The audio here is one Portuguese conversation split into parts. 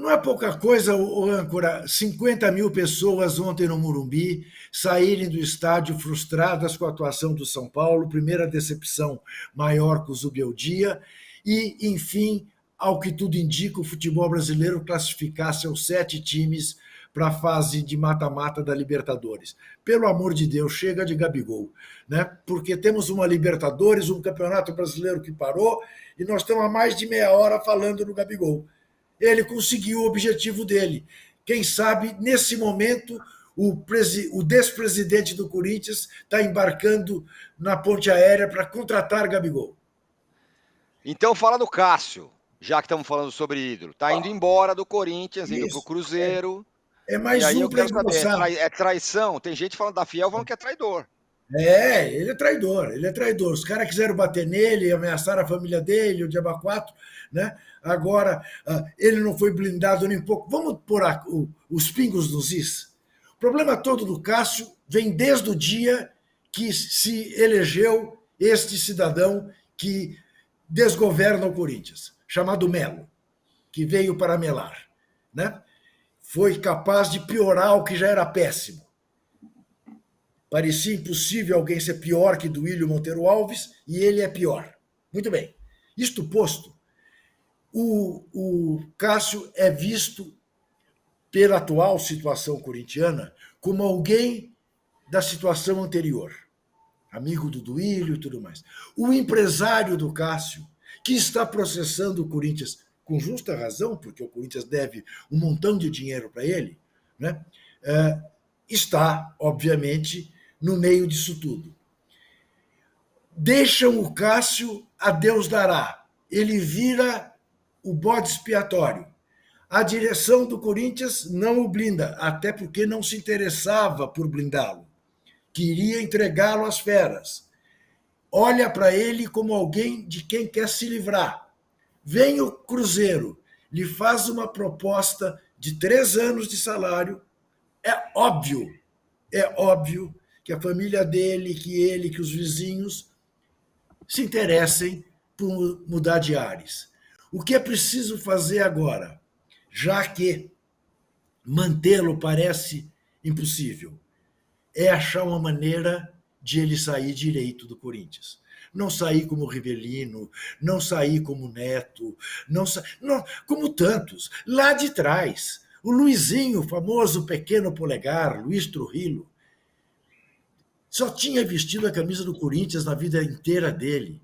Não é pouca coisa, o âncora, 50 mil pessoas ontem no Morumbi saírem do estádio frustradas com a atuação do São Paulo, primeira decepção maior que o Zubeldia, e, enfim, ao que tudo indica, o futebol brasileiro classificar seus 7 times para a fase de mata-mata da Libertadores. Pelo amor de Deus, chega de Gabigol, né? Porque temos uma Libertadores, um Campeonato Brasileiro que parou, e nós estamos há mais de meia hora falando no Gabigol. Ele conseguiu o objetivo dele. Quem sabe, nesse momento, o despresidente do Corinthians está embarcando na ponte aérea para contratar Gabigol. Então fala do Cássio, já que estamos falando sobre ídolo. Está indo embora do Corinthians, indo para o Cruzeiro. É mais e aí um eu para quero saber, engrossar. é traição? Tem gente falando da Fiel, falando que é traidor. Ele é traidor, ele é traidor. Os caras quiseram bater nele, ameaçar a família dele, o Diaba 4, né? Agora, ele não foi blindado nem pouco. Vamos pôr os pingos nos is. O problema todo do Cássio vem desde o dia que se elegeu este cidadão que desgoverna o Corinthians, chamado Melo, que veio para melar, né? Foi capaz de piorar o que já era péssimo. Parecia impossível alguém ser pior que Duílio Monteiro Alves, e ele é pior. Muito bem. Isto posto, o Cássio é visto, pela atual situação corintiana, como alguém da situação anterior. Amigo do Duílio e tudo mais. O empresário do Cássio, que está processando o Corinthians com justa razão, porque o Corinthians deve um montão de dinheiro para ele, né? Está, obviamente, no meio disso tudo. Deixam o Cássio, a Deus dará. Ele vira o bode expiatório. A direção do Corinthians não o blinda, até porque não se interessava por blindá-lo. Queria entregá-lo às feras. Olha para ele como alguém de quem quer se livrar. Vem o Cruzeiro, lhe faz uma proposta de 3 anos de salário. É óbvio que a família dele, que ele, que os vizinhos se interessem por mudar de ares. O que é preciso fazer agora, já que mantê-lo parece impossível, é achar uma maneira de ele sair direito do Corinthians. Não sair como Rivelino, não sair como Neto, não, como tantos, lá de trás. O Luizinho, o famoso pequeno polegar, Luiz Trujillo, só tinha vestido a camisa do Corinthians na vida inteira dele.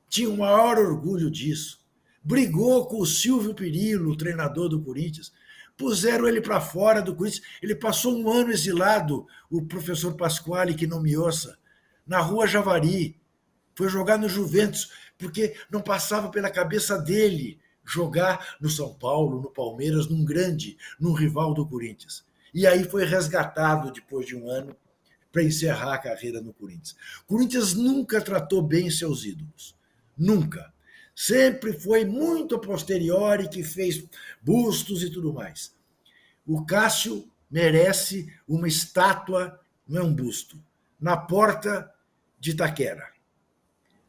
Tinha o maior orgulho disso. Brigou com o Silvio Pirillo, o treinador do Corinthians. Puseram ele para fora do Corinthians. Ele passou um ano exilado, o professor Pasquale, que não me ouça, na rua Javari. Foi jogar no Juventus, porque não passava pela cabeça dele jogar no São Paulo, no Palmeiras, num rival do Corinthians. E aí foi resgatado depois de um ano para encerrar a carreira no Corinthians. O Corinthians nunca tratou bem seus ídolos. Nunca. Sempre foi muito a posteriori que fez bustos e tudo mais. O Cássio merece uma estátua, não é um busto, na porta de Itaquera.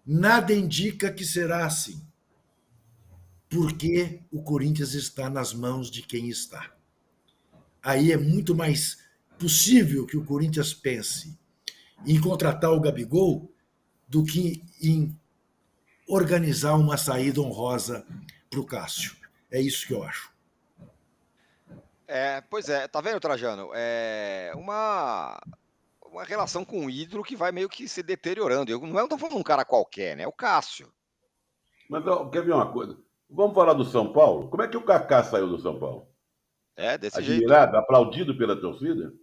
Nada indica que será assim, porque o Corinthians está nas mãos de quem está. Aí é muito mais possível que o Corinthians pense em contratar o Gabigol do que em organizar uma saída honrosa para o Cássio. É isso que eu acho. Pois é, tá vendo, Trajano? É uma relação com o ídolo que vai meio que se deteriorando. Eu não estou falando de um cara qualquer, né? É o Cássio. Mas quer ver uma coisa? Vamos falar do São Paulo? Como é que o Kaká saiu do São Paulo? Desse Admirado, jeito. aplaudido pela torcida?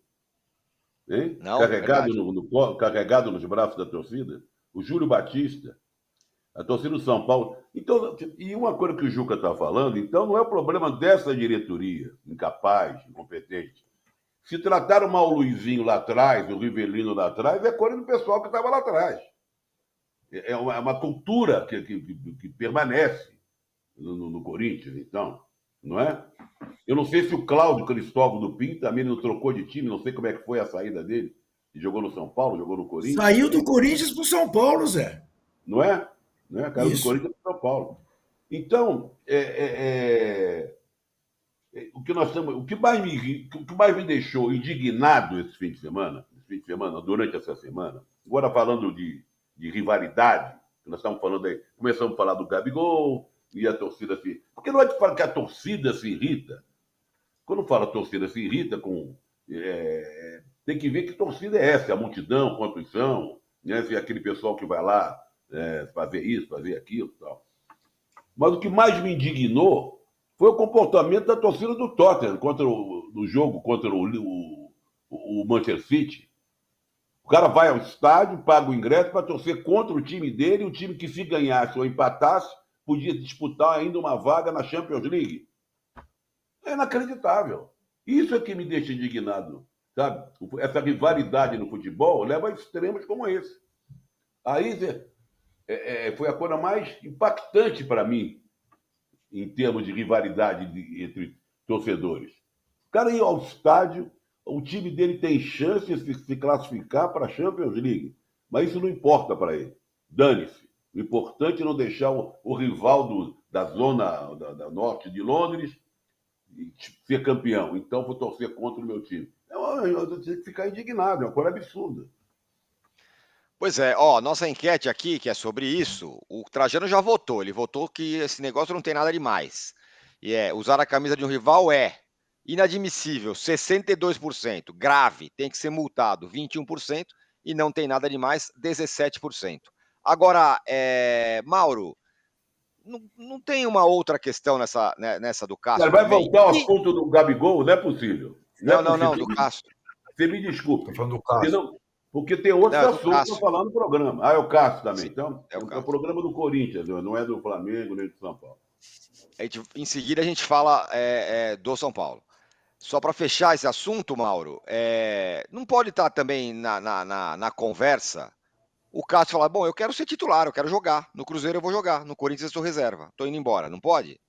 Hein? Não, Carregado nos braços da torcida? O Júlio Batista, a torcida do São Paulo. Então, e uma coisa que o Juca está falando, então não é o problema dessa diretoria, incapaz, incompetente. Se trataram mal o Luizinho lá atrás, o Rivelino lá atrás, é coisa do pessoal que estava lá atrás. É uma cultura que permanece no Corinthians, então, não é? Eu não sei se o Cláudio Cristóvão do Pinto também não trocou de time, não sei como é que foi a saída dele. Jogou no São Paulo, jogou no Corinthians. Saiu do Corinthians para o São Paulo, Zé. Não é? Caiu do Corinthians para o São Paulo. Então, o que mais me deixou indignado esse fim de semana, durante essa semana, agora falando de rivalidade, nós estamos falando aí, começamos a falar do Gabigol e a torcida se... Porque não é de falar que a torcida se irrita. Quando fala torcida se irrita, tem que ver que torcida é essa, a multidão, quantos são, né? Se é aquele pessoal que vai lá fazer isso, fazer aquilo e tal. Mas o que mais me indignou foi o comportamento da torcida do Tottenham no jogo contra o Manchester City. O cara vai ao estádio, paga o ingresso para torcer contra o time dele, o time que, se ganhasse ou empatasse, podia disputar ainda uma vaga na Champions League. É inacreditável. Isso é que me deixa indignado, sabe? Essa rivalidade no futebol leva a extremos como esse. Aí foi a coisa mais impactante para mim, em termos de rivalidade entre torcedores. O cara ir ao estádio, o time dele tem chance de se classificar para a Champions League, mas isso não importa para ele. Dane-se. O importante é não deixar o rival da zona da norte de Londres ser campeão. Então, vou torcer contra o meu time. Eu tenho que ficar indignado, é uma coisa absurda. Pois é, nossa enquete aqui, que é sobre isso, o Trajano já votou. Ele votou que esse negócio não tem nada demais. E usar a camisa de um rival é inadmissível, 62%. Grave, tem que ser multado, 21%. E não tem nada demais, 17%. Agora, Mauro, não tem uma outra questão nessa do Castro? Vai voltar ao assunto do Gabigol? Não é possível. Não, do Castro. Você me desculpe. Estou falando do Castro. Porque tem outros assuntos para falar no programa. É o Castro também. Então, é o programa do Corinthians, não é do Flamengo nem do São Paulo. Em seguida, a gente fala do São Paulo. Só para fechar esse assunto, Mauro, não pode estar também na conversa o Castro falar, bom, eu quero ser titular, eu quero jogar. No Cruzeiro eu vou jogar, no Corinthians eu sou reserva. Estou indo embora, não pode?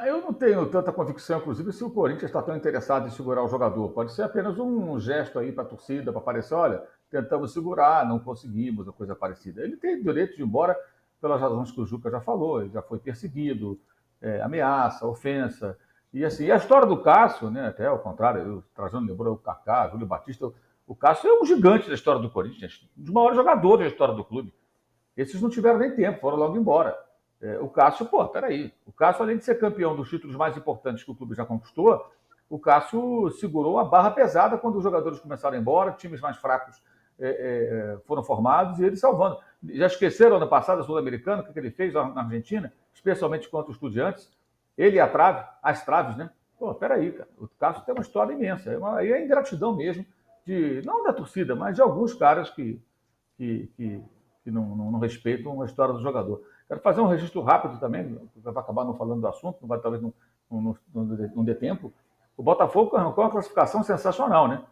Eu não tenho tanta convicção, inclusive, se o Corinthians está tão interessado em segurar o jogador. Pode ser apenas um gesto aí para a torcida, para aparecer, olha, tentamos segurar, não conseguimos, ou coisa parecida. Ele tem direito de ir embora pelas razões que o Juca já falou, ele já foi perseguido, ameaça, ofensa. E assim, a história do Cássio, né, até ao contrário, o Trajano lembrou o Kaká, Júlio Batista, o Cássio é um gigante da história do Corinthians, um dos maiores jogadores da história do clube. Esses não tiveram nem tempo, foram logo embora. O Cássio, peraí. O Cássio, além de ser campeão dos títulos mais importantes que o clube já conquistou, o Cássio segurou a barra pesada quando os jogadores começaram a ir embora, times mais fracos foram formados e ele salvando. Já esqueceram ano passado a Sul-Americana, o que ele fez na Argentina, especialmente contra os Estudiantes? Ele e as traves, né? Peraí, cara. O Cássio tem uma história imensa. Aí é ingratidão mesmo, não da torcida, mas de alguns caras que não respeitam a história do jogador. Quero fazer um registro rápido também, vai acabar não falando do assunto, talvez não dê tempo. O Botafogo arrancou uma classificação sensacional, né?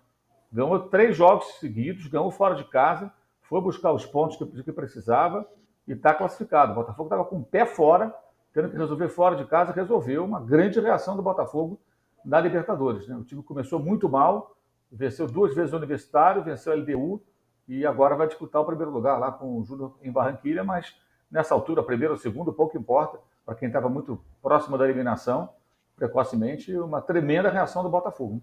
Ganhou 3 jogos seguidos, ganhou fora de casa, foi buscar os pontos que precisava e está classificado. O Botafogo estava com o pé fora, tendo que resolver fora de casa, resolveu uma grande reação do Botafogo na Libertadores, né? O time começou muito mal, venceu 2 vezes o Universitário, venceu a LDU e agora vai disputar o primeiro lugar lá com o Júnior em Barranquilla, mas nessa altura, primeiro ou segundo, pouco importa, para quem estava muito próximo da eliminação, precocemente, uma tremenda reação do Botafogo.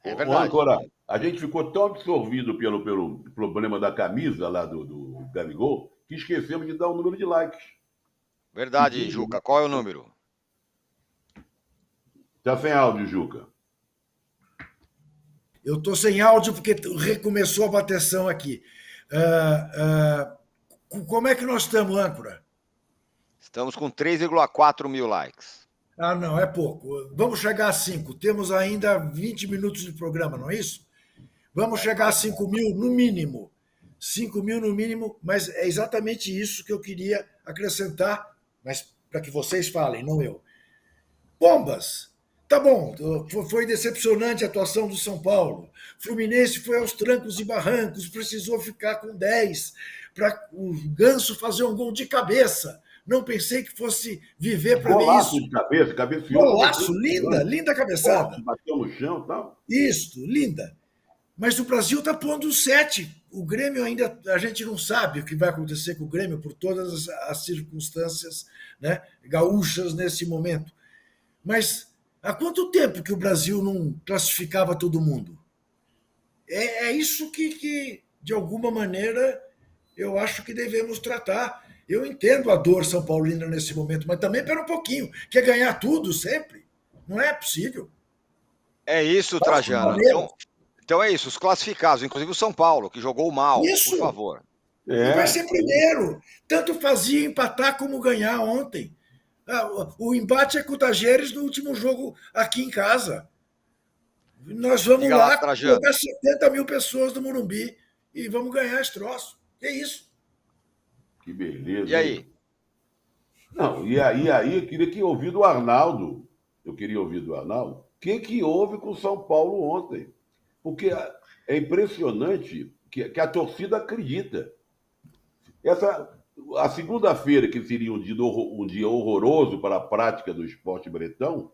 É verdade. Agora, a gente ficou tão absorvido pelo problema da camisa lá do Gabigol, que esquecemos de dar o número de likes. Verdade, Juca. Qual é o número? Está sem áudio, Juca. Eu estou sem áudio porque recomeçou a bateção aqui. Como é que nós estamos, âncora? Estamos com 3,4 mil likes. Não, é pouco. Vamos chegar a 5. Temos ainda 20 minutos de programa, não é isso? Vamos chegar a 5 mil no mínimo. 5 mil no mínimo, mas é exatamente isso que eu queria acrescentar, mas para que vocês falem, não eu. Bombas! Tá bom, foi decepcionante a atuação do São Paulo. Fluminense foi aos trancos e barrancos, precisou ficar com 10 para o Ganso fazer um gol de cabeça. Não pensei que fosse viver para ver isso. De cabeça, cabeceou. Golaço, linda cabeçada. Bateu no chão e tal. Isso, linda. Mas o Brasil está pondo 7. O Grêmio ainda, a gente não sabe o que vai acontecer com o Grêmio por todas as circunstâncias, né, gaúchas nesse momento. Mas há quanto tempo que o Brasil não classificava todo mundo? É isso que, de alguma maneira, eu acho que devemos tratar. Eu entendo a dor São Paulina nesse momento, mas também pera um pouquinho. Quer ganhar tudo sempre? Não é possível. É isso, Faz com o Trajano. Palmeiras. Então é isso, os classificados, inclusive o São Paulo, que jogou mal, por Isso. favor. E vai É, ser primeiro. Tanto fazia empatar como ganhar ontem. O embate é com o Tajeres no último jogo aqui em casa. Nós vamos Diga lá, lá Trajano. colocar 70 mil pessoas no Morumbi e vamos ganhar esse troço. É isso. que E beleza, hein? aí? Não, e aí eu queria que ouvir do Arnaldo. Eu queria ouvir do Arnaldo. O que houve com o São Paulo ontem? Porque é impressionante que a torcida acredita. A segunda-feira, que seria um dia horroroso para a prática do esporte bretão,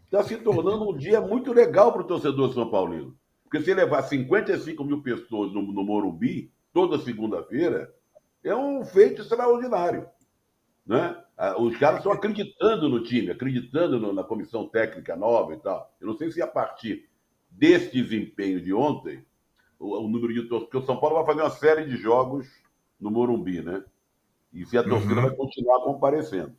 está se tornando um dia muito legal para o torcedor São Paulino. Porque se levar 55 mil pessoas no Morumbi, toda segunda-feira, é um feito extraordinário. Né? Os caras estão acreditando no time, acreditando na comissão técnica nova e tal. Eu não sei se a partir desse desempenho de ontem, o número de torcedores, porque o São Paulo vai fazer uma série de jogos no Morumbi, né? E se a torcida vai continuar comparecendo.